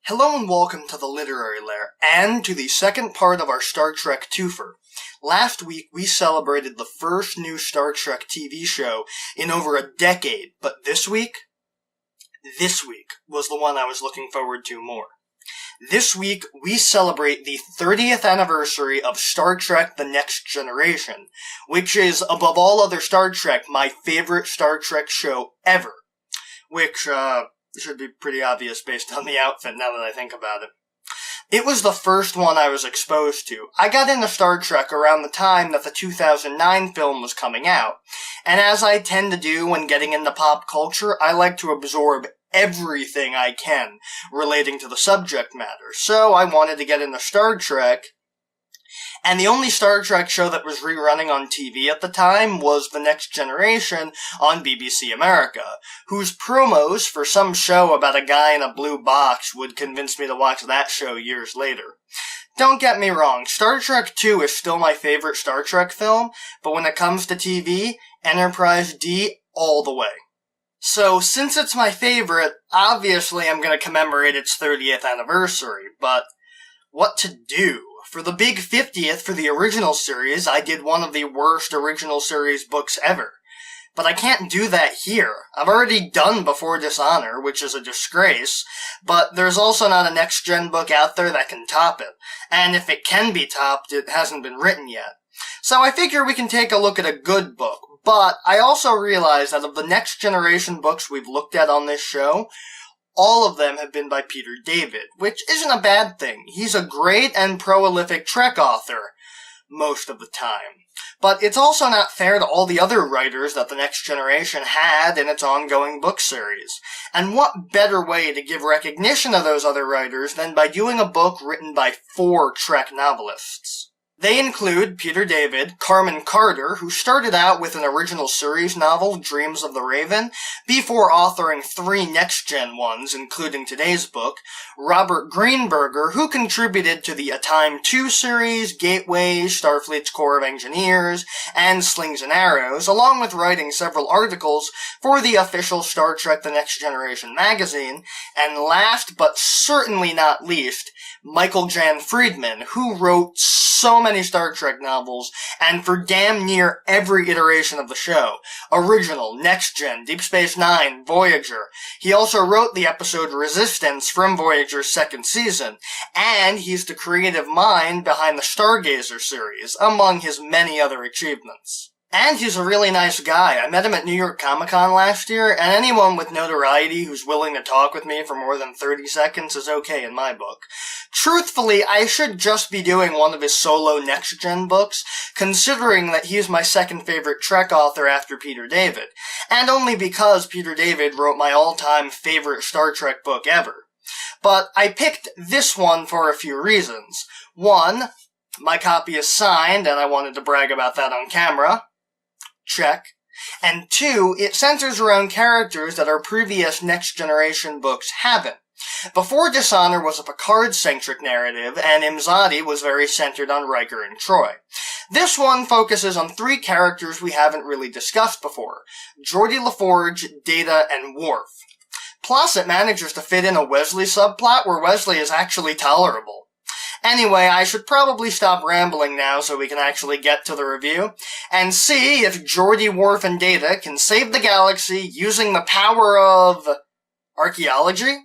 Hello and welcome to the Literary Lair, and to the second part of our Star Trek twofer. Last week we celebrated the first new Star Trek TV show in over a decade, but this week was the one I was looking forward to more. This week we celebrate the 30th anniversary of Star Trek The Next Generation, which is, above all other Star Trek, my favorite Star Trek show ever. Which, should be pretty obvious based on the outfit now that I think about it. It was the first one I was exposed to. I got into Star Trek around the time that the 2009 film was coming out, and as I tend to do when getting into pop culture, I like to absorb everything I can relating to the subject matter. So I wanted to get into Star Trek, and the only Star Trek show that was rerunning on TV at the time was The Next Generation on BBC America, whose promos for some show about a guy in a blue box would convince me to watch that show years later. Don't get me wrong, Star Trek II is still my favorite Star Trek film, but when it comes to TV, Enterprise D all the way. So, since it's my favorite, obviously I'm going to commemorate its 30th anniversary, but what to do? For the big 50th for the original series, I did one of the worst original series books ever. But I can't do that here. I've already done Before Dishonor, which is a disgrace, but there's also not a next-gen book out there that can top it. And if it can be topped, it hasn't been written yet. So I figure we can take a look at a good book, but I also realize that of the Next Generation books we've looked at on this show, all of them have been by Peter David, which isn't a bad thing. He's a great and prolific Trek author, most of the time. But it's also not fair to all the other writers that The Next Generation had in its ongoing book series. And what better way to give recognition to those other writers than by doing a book written by 4 Trek novelists? They include Peter David, Carmen Carter, who started out with an original series novel, Dreams of the Raven, before authoring 3 next-gen ones, including today's book, Robert Greenberger, who contributed to the A Time 2 series, Gateways, Starfleet's Corps of Engineers, and Slings and Arrows, along with writing several articles for the official Star Trek The Next Generation magazine, and last but certainly not least, Michael Jan Friedman, who wrote so many Star Trek novels, and for damn near every iteration of the show. Original, Next Gen, Deep Space Nine, Voyager. He also wrote the episode Resistance from Voyager's 2nd season, and he's the creative mind behind the Stargazer series, among his many other achievements. And he's a really nice guy. I met him at New York Comic Con last year, and anyone with notoriety who's willing to talk with me for more than 30 seconds is okay in my book. Truthfully, I should just be doing one of his solo next-gen books, considering that he's my second favorite Trek author after Peter David, and only because Peter David wrote my all-time favorite Star Trek book ever. But I picked this one for a few reasons. 1, my copy is signed, and I wanted to brag about that on camera. Check. And 2, it centers around characters that our previous Next Generation books haven't. Before Dishonor was a Picard-centric narrative, and Imzadi was very centered on Riker and Troy. This one focuses on 3 characters we haven't really discussed before: Geordi LaForge, Data, and Worf. Plus, it manages to fit in a Wesley subplot where Wesley is actually tolerable. Anyway, I should probably stop rambling now so we can actually get to the review, and see if Geordi, Worf, and Data can save the galaxy using the power of archaeology?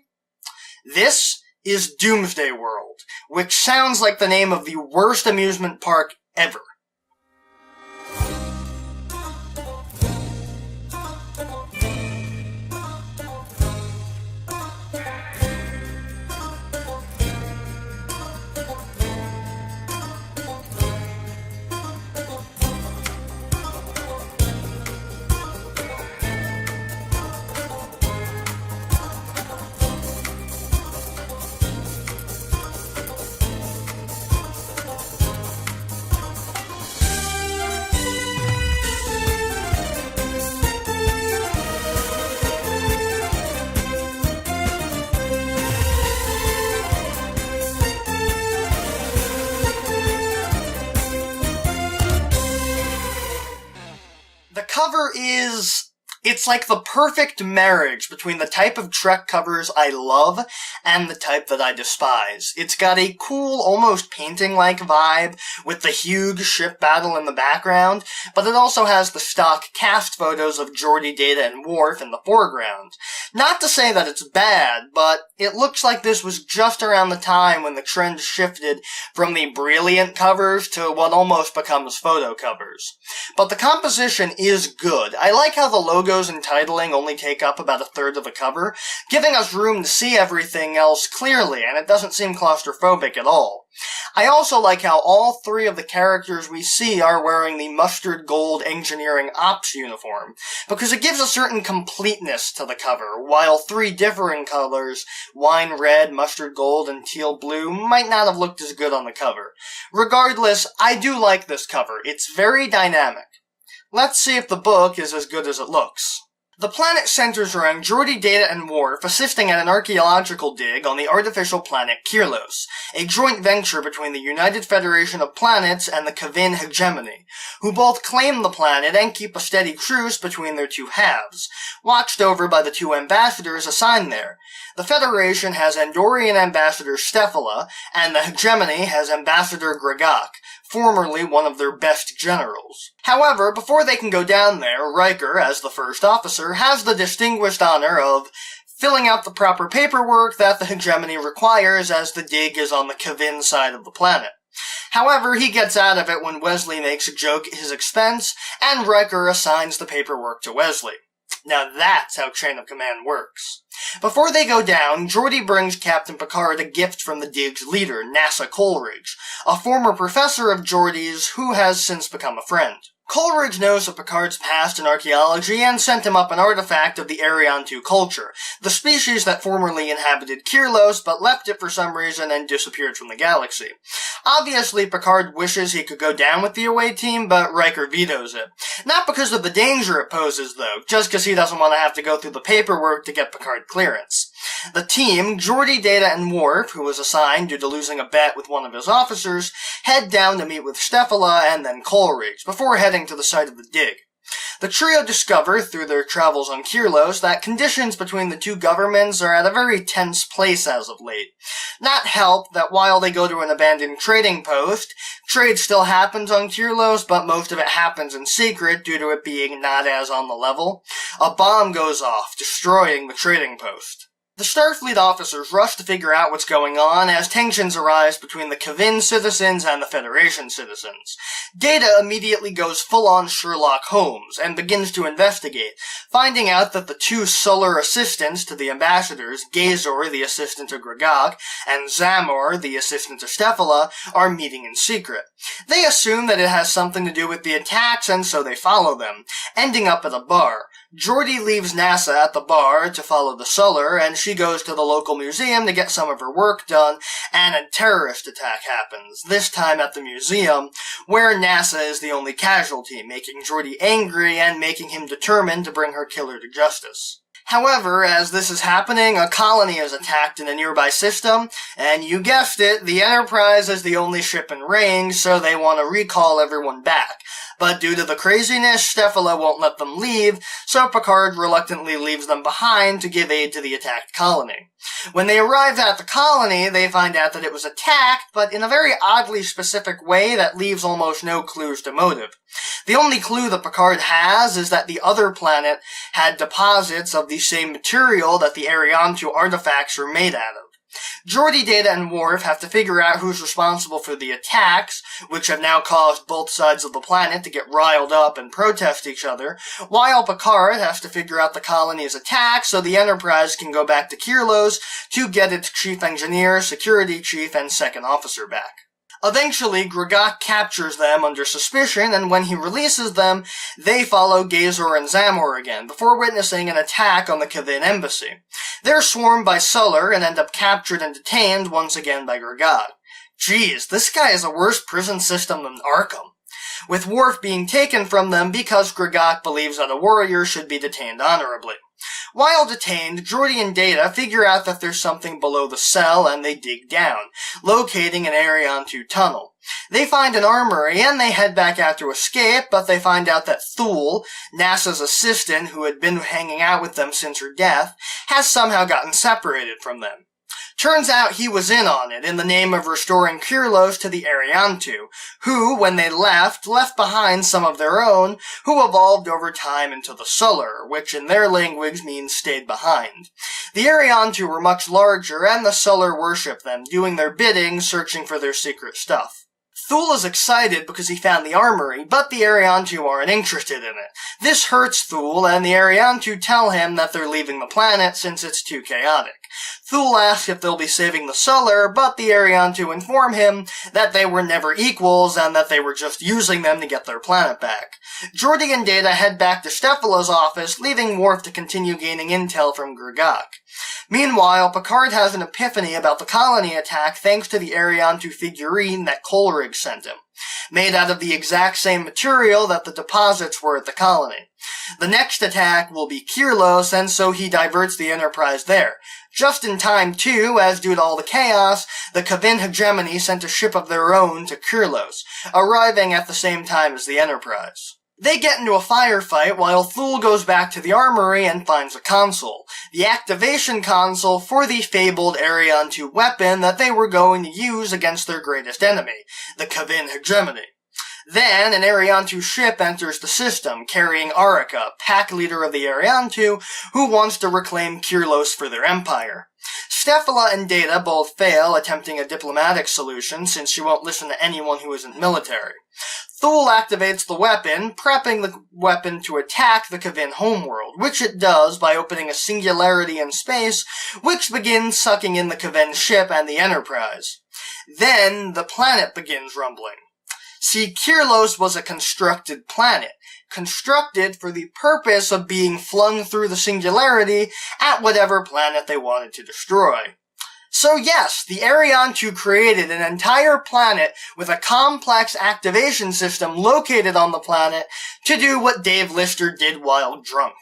This is Doomsday World, which sounds like the name of the worst amusement park ever. like the perfect marriage between the type of Trek covers I love and the type that I despise. It's got a cool, almost painting-like vibe with the huge ship battle in the background, but it also has the stock cast photos of Geordi, Data, and Worf in the foreground. Not to say that it's bad, but it looks like this was just around the time when the trend shifted from the brilliant covers to what almost becomes photo covers. But the composition is good. I like how the logos and titling only take up about a third of the cover, giving us room to see everything else clearly, and it doesn't seem claustrophobic at all. I also like how all three of the characters we see are wearing the mustard gold engineering ops uniform, because it gives a certain completeness to the cover, while three differing colors, wine red, mustard gold, and teal blue, might not have looked as good on the cover. Regardless, I do like this cover. It's very dynamic. Let's see if the book is as good as it looks. The planet centers around Geordi, Data, and Worf assisting at an archaeological dig on the artificial planet Kirlos, a joint venture between the United Federation of Planets and the Kavin hegemony, who both claim the planet and keep a steady truce between their two halves, watched over by the two ambassadors assigned there. The Federation has Andorian Ambassador Stefala, and the hegemony has Ambassador Gregak, formerly one of their best generals. However, before they can go down there, Riker, as the first officer, has the distinguished honor of filling out the proper paperwork that the hegemony requires as the dig is on the Kavin side of the planet. However, he gets out of it when Wesley makes a joke at his expense, and Riker assigns the paperwork to Wesley. Now that's how Chain of Command works. Before they go down, Geordi brings Captain Picard a gift from the dig's leader, NASA Coleridge, a former professor of Geordi's who has since become a friend. Coleridge knows of Picard's past in archaeology and sent him up an artifact of the Arion II culture, the species that formerly inhabited Kirlos but left it for some reason and disappeared from the galaxy. Obviously, Picard wishes he could go down with the away team, but Riker vetoes it. Not because of the danger it poses, though, just because he doesn't want to have to go through the paperwork to get Picard clearance. The team, Geordi, Data, and Worf, who was assigned due to losing a bet with one of his officers, head down to meet with Stefala and then Coleridge, before heading to the site of the dig. The trio discover, through their travels on Kirlos, that conditions between the two governments are at a very tense place as of late. Not help that while they go to an abandoned trading post, trade still happens on Kirlos, but most of it happens in secret due to it being not as on the level. A bomb goes off, destroying the trading post. The Starfleet officers rush to figure out what's going on as tensions arise between the Kavin citizens and the Federation citizens. Data immediately goes full-on Sherlock Holmes and begins to investigate, finding out that the two Suller assistants to the ambassadors, Gazor, the assistant to Gregak, and Zamor, the assistant to Stefala, are meeting in secret. They assume that it has something to do with the attacks, and so they follow them, ending up at a bar. Geordi leaves NASA at the bar to follow the Suller, and she goes to the local museum to get some of her work done, and a terrorist attack happens, this time at the museum, where NASA is the only casualty, making Geordi angry and making him determined to bring her killer to justice. However, as this is happening, a colony is attacked in a nearby system, and you guessed it, the Enterprise is the only ship in range, so they want to recall everyone back. But due to the craziness, Stefala won't let them leave, so Picard reluctantly leaves them behind to give aid to the attacked colony. When they arrive at the colony, they find out that it was attacked, but in a very oddly specific way that leaves almost no clues to motive. The only clue that Picard has is that the other planet had deposits of the same material that the Arion II artifacts are made out of. Geordi, Data, and Worf have to figure out who's responsible for the attacks, which have now caused both sides of the planet to get riled up and protest each other, while Picard has to figure out the colony's attack so the Enterprise can go back to Kirlos to get its chief engineer, security chief, and second officer back. Eventually, Gregak captures them under suspicion, and when he releases them, they follow Gazor and Zamor again, before witnessing an attack on the Kavin embassy. They're swarmed by Suller and end up captured and detained once again by Gregak. Jeez, this guy is a worse prison system than Arkham. With Worf being taken from them because Gregak believes that a warrior should be detained honorably. While detained, Geordi and Data figure out that there's something below the cell and they dig down, locating an Arion II tunnel. They find an armory and they head back out to escape, but they find out that Thule, NASA's assistant who had been hanging out with them since her death, has somehow gotten separated from them. Turns out he was in on it in the name of restoring Kirlos to the Ariantu, who, when they left behind some of their own, who evolved over time into the Suller, which in their language means stayed behind. The Ariantu were much larger, and the Suller worship them, doing their bidding, searching for their secret stuff. Thule is excited because he found the armory, but the Ariantu aren't interested in it. This hurts Thule, and the Ariantu tell him that they're leaving the planet since it's too chaotic. Thule asks if they'll be saving the Suller, but the Ariantu inform him that they were never equals and that they were just using them to get their planet back. Geordi and Data head back to Stephala's office, leaving Worf to continue gaining intel from Grgak. Meanwhile, Picard has an epiphany about the colony attack thanks to the Ariantu figurine that Coleridge sent him, made out of the exact same material that the deposits were at the colony. The next attack will be Kirlos, and so he diverts the Enterprise there. Just in time, too, as due to all the chaos, the Kavin hegemony sent a ship of their own to Kirlos, arriving at the same time as the Enterprise. They get into a firefight while Thule goes back to the armory and finds a console, the activation console for the fabled Ariantu weapon that they were going to use against their greatest enemy, the Kavin hegemony. Then, an Ariantu ship enters the system, carrying Arika, pack leader of the Ariantu, who wants to reclaim Kirlos for their empire. Stephala and Data both fail, attempting a diplomatic solution, since she won't listen to anyone who isn't military. Thule activates the weapon, prepping the weapon to attack the Kavin homeworld, which it does by opening a singularity in space, which begins sucking in the Kavin ship and the Enterprise. Then, the planet begins rumbling. See, Kirlos was a constructed planet, constructed for the purpose of being flung through the singularity at whatever planet they wanted to destroy. So yes, the Ariantu created an entire planet with a complex activation system located on the planet to do what Dave Lister did while drunk.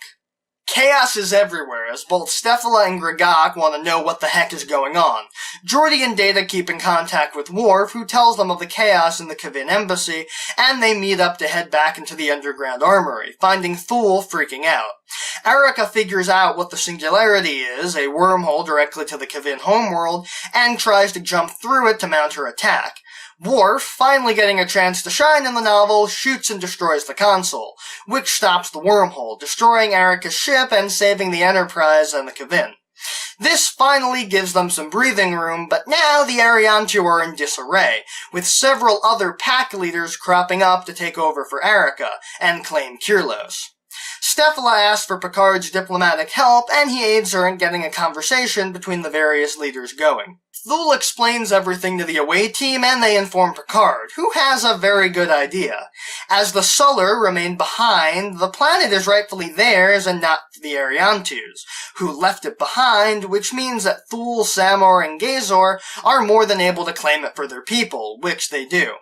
Chaos is everywhere, as both Stephala and Grgak want to know what the heck is going on. Geordi and Data keep in contact with Worf, who tells them of the chaos in the Kavin embassy, and they meet up to head back into the underground armory, finding Thule freaking out. Arika figures out what the singularity is, a wormhole directly to the Kavin homeworld, and tries to jump through it to mount her attack. Worf, finally getting a chance to shine in the novel, shoots and destroys the console, which stops the wormhole, destroying Arika's ship and saving the Enterprise and the Kavin. This finally gives them some breathing room, but now the Ariantu are in disarray, with several other pack leaders cropping up to take over for Arika and claim Kirlos. Stephala asks for Picard's diplomatic help, and he aids her in getting a conversation between the various leaders going. Thule explains everything to the away team, and they inform Picard, who has a very good idea. As the Suller remain behind, the planet is rightfully theirs and not the Ariantu's, who left it behind, which means that Thule, Samor, and Gazor are more than able to claim it for their people, which they do.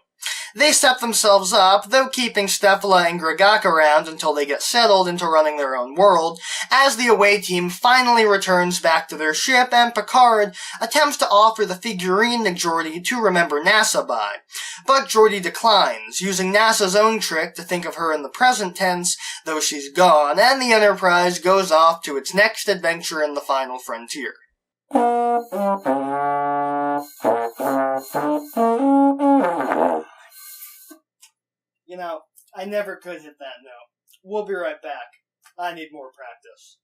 They set themselves up, though keeping Stephala and Grgak around until they get settled into running their own world, as the away team finally returns back to their ship and Picard attempts to offer the figurine to Geordi to remember NASA by. But Geordi declines, using NASA's own trick to think of her in the present tense, though she's gone, and the Enterprise goes off to its next adventure in the final frontier. You know, I never could hit that note. We'll be right back. I need more practice.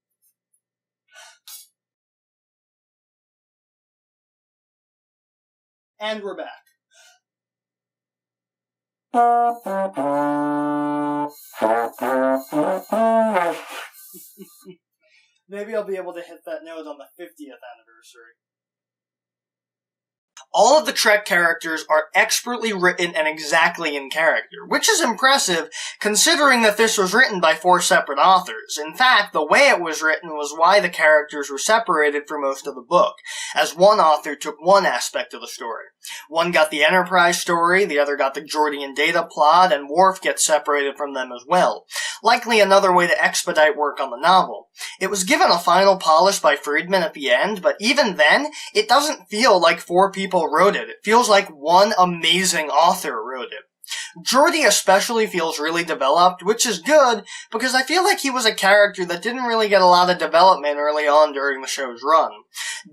And we're back. Maybe I'll be able to hit that note on the 50th anniversary. All of the Trek characters are expertly written and exactly in character, which is impressive considering that this was written by 4 separate authors. In fact, the way it was written was why the characters were separated for most of the book, as one author took one aspect of the story. One got the Enterprise story, the other got the Geordi and Data plot, and Worf gets separated from them as well. Likely another way to expedite work on the novel. It was given a final polish by Friedman at the end, but even then, it doesn't feel like 4 people wrote it. It feels like one amazing author wrote it. Geordi especially feels really developed, which is good, because I feel like he was a character that didn't really get a lot of development early on during the show's run.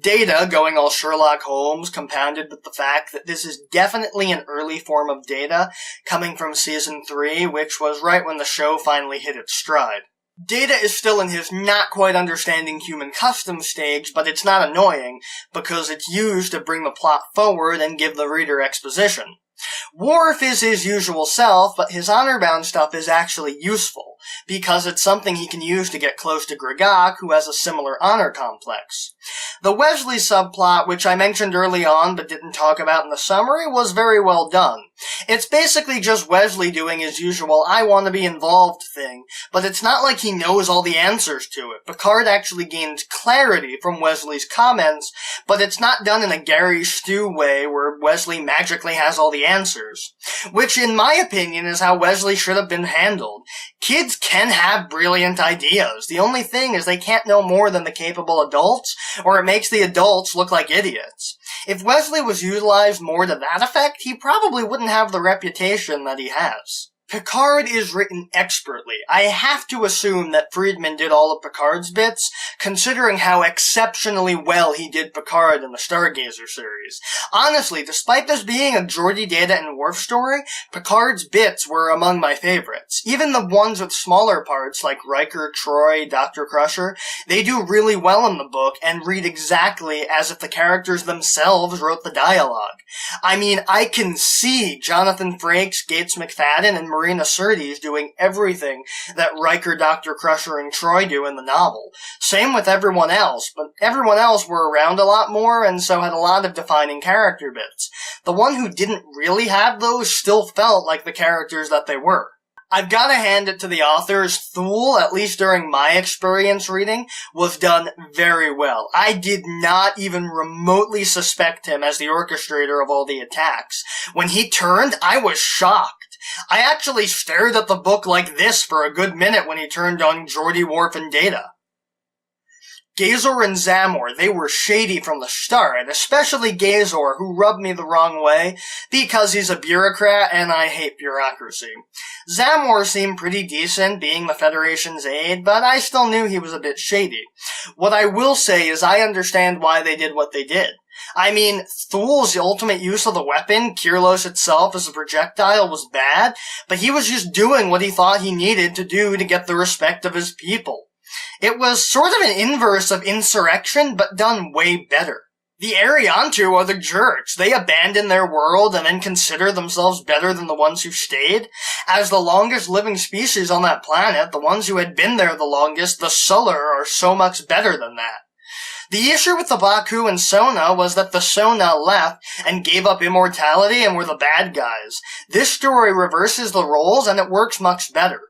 Data, going all Sherlock Holmes, compounded with the fact that this is definitely an early form of Data, coming from Season 3, which was right when the show finally hit its stride. Data is still in his not quite understanding human customs stage, but it's not annoying, because it's used to bring the plot forward and give the reader exposition. Worf is his usual self, but his honor-bound stuff is actually useful, because it's something he can use to get close to Gregok, who has a similar honor complex. The Wesley subplot, which I mentioned early on but didn't talk about in the summary, was very well done. It's basically just Wesley doing his usual I-want-to-be-involved thing, but it's not like he knows all the answers to it. Picard actually gains clarity from Wesley's comments, but it's not done in a Gary Stu way where Wesley magically has all the answers. Which, in my opinion, is how Wesley should have been handled. Kids can have brilliant ideas. The only thing is they can't know more than the capable adults, or it makes the adults look like idiots. If Wesley was utilized more to that effect, he probably wouldn't have the reputation that he has. Picard is written expertly. I have to assume that Friedman did all of Picard's bits, considering how exceptionally well he did Picard in the Stargazer series. Honestly, despite this being a Geordi, Data, and Worf story, Picard's bits were among my favorites. Even the ones with smaller parts, like Riker, Troy, Dr. Crusher, they do really well in the book and read exactly as if the characters themselves wrote the dialogue. I mean, I can see Jonathan Frakes, Gates McFadden, and Marina Sirtis doing everything that Riker, Dr. Crusher, and Troy do in the novel. Same with everyone else, but everyone else were around a lot more and so had a lot of defining character bits. The one who didn't really have those still felt like the characters that they were. I've gotta hand it to the authors. Thule, at least during my experience reading, was done very well. I did not even remotely suspect him as the orchestrator of all the attacks. When he turned, I was shocked. I actually stared at the book like this for a good minute when he turned on Geordi, Worf, and Data. Gazor and Zamor, they were shady from the start, especially Gazor, who rubbed me the wrong way because he's a bureaucrat and I hate bureaucracy. Zamor seemed pretty decent, being the Federation's aide, but I still knew he was a bit shady. What I will say is I understand why they did what they did. I mean, Thule's ultimate use of the weapon, Kirlos itself as a projectile, was bad, but he was just doing what he thought he needed to do to get the respect of his people. It was sort of an inverse of insurrection, but done way better. The Ariantu are the jerks. They abandon their world and then consider themselves better than the ones who stayed. As the longest living species on that planet, the ones who had been there the longest, the Suller, are so much better than that. The issue with the Baku and Sona was that the Sona left and gave up immortality and were the bad guys. This story reverses the roles and it works much better.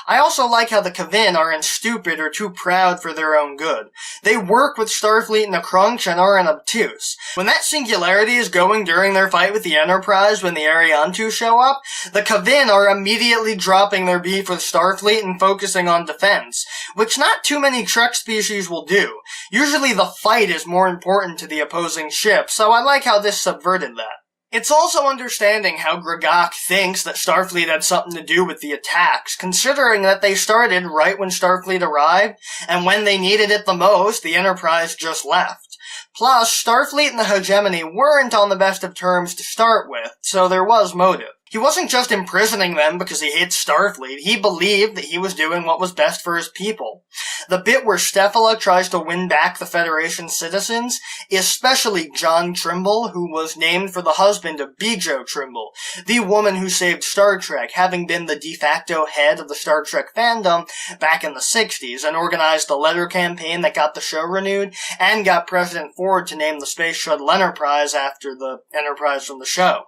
I also like how the Kavin aren't stupid or too proud for their own good. They work with Starfleet and the Crunch and aren't obtuse. When that singularity is going during their fight with the Enterprise when the Ariantu show up, the Kavin are immediately dropping their beef with Starfleet and focusing on defense, which not too many Trek species will do. Usually the fight is more important to the opposing ship, so I like how this subverted that. It's also understanding how Gregok thinks that Starfleet had something to do with the attacks, considering that they started right when Starfleet arrived, and when they needed it the most, the Enterprise just left. Plus, Starfleet and the Hegemony weren't on the best of terms to start with, so there was motive. He wasn't just imprisoning them because he hates Starfleet, he believed that he was doing what was best for his people. The bit where Stefala tries to win back the Federation citizens, especially John Trimble, who was named for the husband of Bijo Trimble, the woman who saved Star Trek, having been the de facto head of the Star Trek fandom back in the 60s, and organized the letter campaign that got the show renewed, and got President Ford to name the Space Shuttle Enterprise after the Enterprise from the show.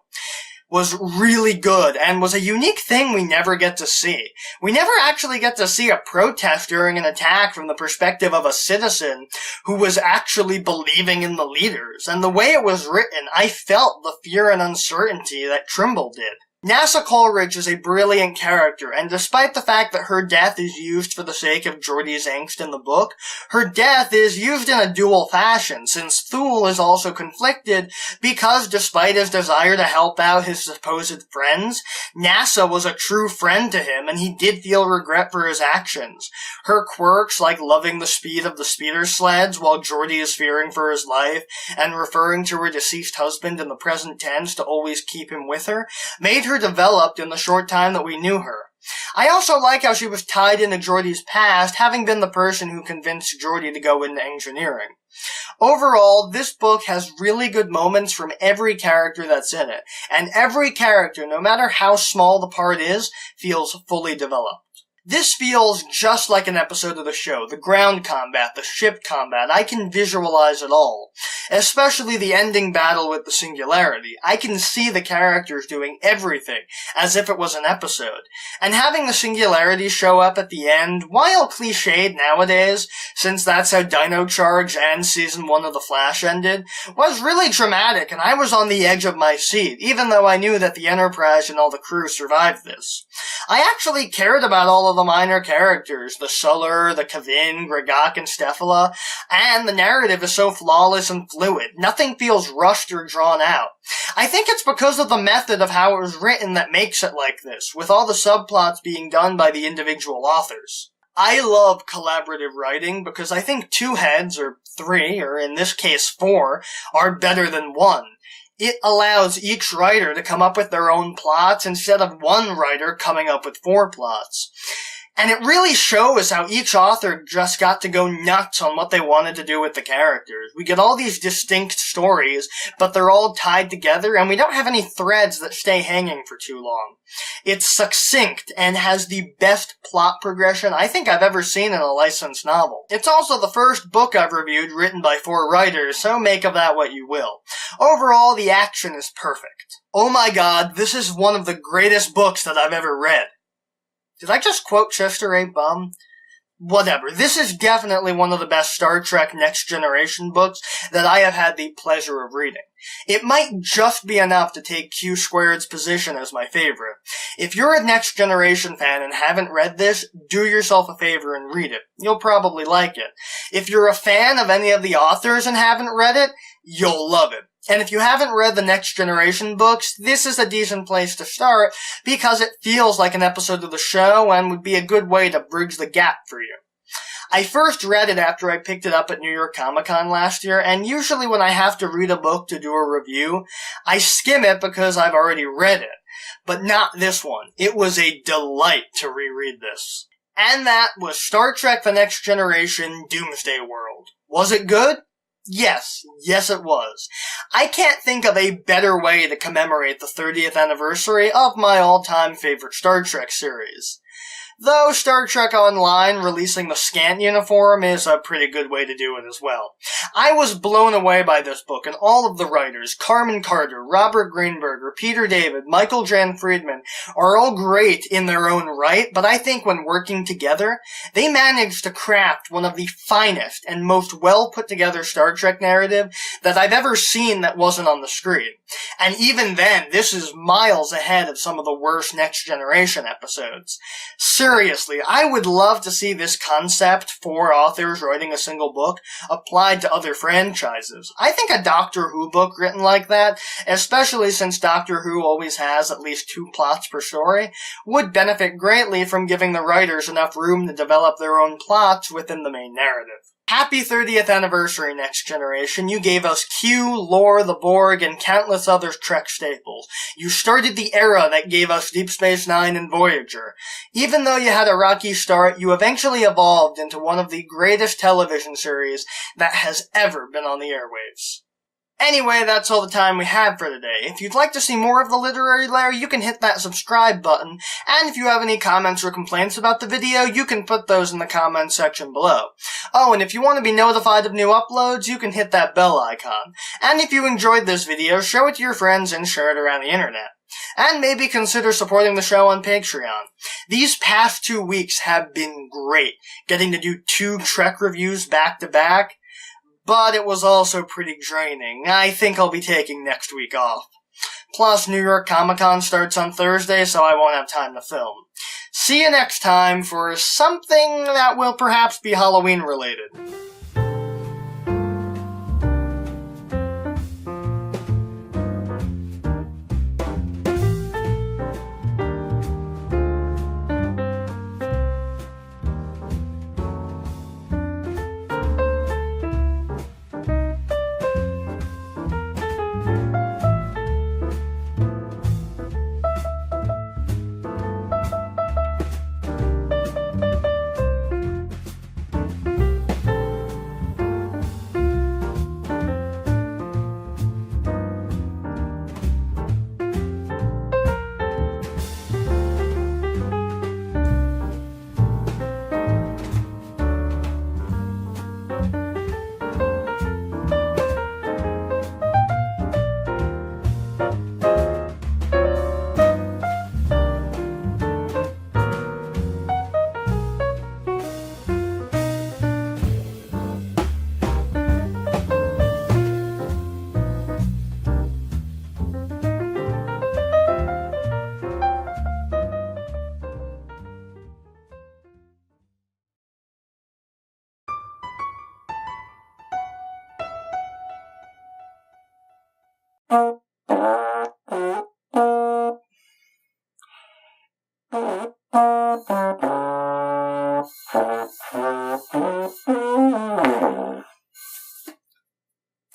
was really good and was a unique thing we never get to see. We never actually get to see a protest during an attack from the perspective of a citizen who was actually believing in the leaders, and the way it was written, I felt the fear and uncertainty that Trimble did. NASA Coleridge is a brilliant character, and despite the fact that her death is used for the sake of Geordie's angst in the book, her death is used in a dual fashion, since Thule is also conflicted because despite his desire to help out his supposed friends, NASA was a true friend to him, and he did feel regret for his actions. Her quirks, like loving the speed of the speeder sleds while Geordie is fearing for his life, and referring to her deceased husband in the present tense to always keep him with her, made her developed in the short time that we knew her. I also like how she was tied into Geordie's past, having been the person who convinced Geordie to go into engineering. Overall, this book has really good moments from every character that's in it, and every character, no matter how small the part is, feels fully developed. This feels just like an episode of the show. The ground combat, the ship combat, I can visualize it all. Especially the ending battle with the Singularity. I can see the characters doing everything, as if it was an episode. And having the Singularity show up at the end, while cliched nowadays, since that's how Dino Charge and Season 1 of The Flash ended, was really dramatic, and I was on the edge of my seat, even though I knew that the Enterprise and all the crew survived this. I actually cared about all of the minor characters, the Suller, the Kavin, Gregok, and Stephala, and the narrative is so flawless and fluid. Nothing feels rushed or drawn out. I think it's because of the method of how it was written that makes it like this, with all the subplots being done by the individual authors. I love collaborative writing because I think 2 heads, or 3, or in this case 4, are better than 1. It allows each writer to come up with their own plots instead of one writer coming up with 4 plots. And it really shows how each author just got to go nuts on what they wanted to do with the characters. We get all these distinct stories, but they're all tied together, and we don't have any threads that stay hanging for too long. It's succinct and has the best plot progression I think I've ever seen in a licensed novel. It's also the first book I've reviewed written by 4 writers, so make of that what you will. Overall, the action is perfect. Oh my god, this is one of the greatest books that I've ever read. Did I just quote Chester A. Bum? Whatever. This is definitely one of the best Star Trek Next Generation books that I have had the pleasure of reading. It might just be enough to take Q Squared's position as my favorite. If you're a Next Generation fan and haven't read this, do yourself a favor and read it. You'll probably like it. If you're a fan of any of the authors and haven't read it, you'll love it. And if you haven't read the Next Generation books, this is a decent place to start because it feels like an episode of the show and would be a good way to bridge the gap for you. I first read it after I picked it up at New York Comic Con last year, and usually when I have to read a book to do a review, I skim it because I've already read it. But not this one. It was a delight to reread this. And that was Star Trek The Next Generation Doomsday World. Was it good? Yes it was. I can't think of a better way to commemorate the 30th anniversary of my all-time favorite Star Trek series. Though Star Trek Online releasing the Scant uniform is a pretty good way to do it as well. I was blown away by this book, and all of the writers, Carmen Carter, Robert Greenberger, Peter David, Michael Jan Friedman, are all great in their own right, but I think when working together, they managed to craft one of the finest and most well-put-together Star Trek narrative that I've ever seen that wasn't on the screen. And even then, this is miles ahead of some of the worst Next Generation episodes. Seriously, I would love to see this concept for authors writing a single book applied to other franchises. I think a Doctor Who book written like that, especially since Doctor Who always has at least 2 plots per story, would benefit greatly from giving the writers enough room to develop their own plots within the main narrative. Happy 30th anniversary, Next Generation. You gave us Q, Lore, the Borg, and countless other Trek staples. You started the era that gave us Deep Space Nine and Voyager. Even though you had a rocky start, you eventually evolved into one of the greatest television series that has ever been on the airwaves. Anyway, that's all the time we have for today. If you'd like to see more of the Literary Lair, you can hit that subscribe button, and if you have any comments or complaints about the video, you can put those in the comments section below. Oh, and if you want to be notified of new uploads, you can hit that bell icon. And if you enjoyed this video, show it to your friends and share it around the internet. And maybe consider supporting the show on Patreon. These past 2 weeks have been great, getting to do 2 Trek reviews back to back, but it was also pretty draining. I think I'll be taking next week off. Plus, New York Comic Con starts on Thursday, so I won't have time to film. See you next time for something that will perhaps be Halloween related.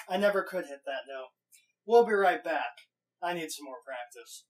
I never could hit that note. We'll be right back. I need some more practice.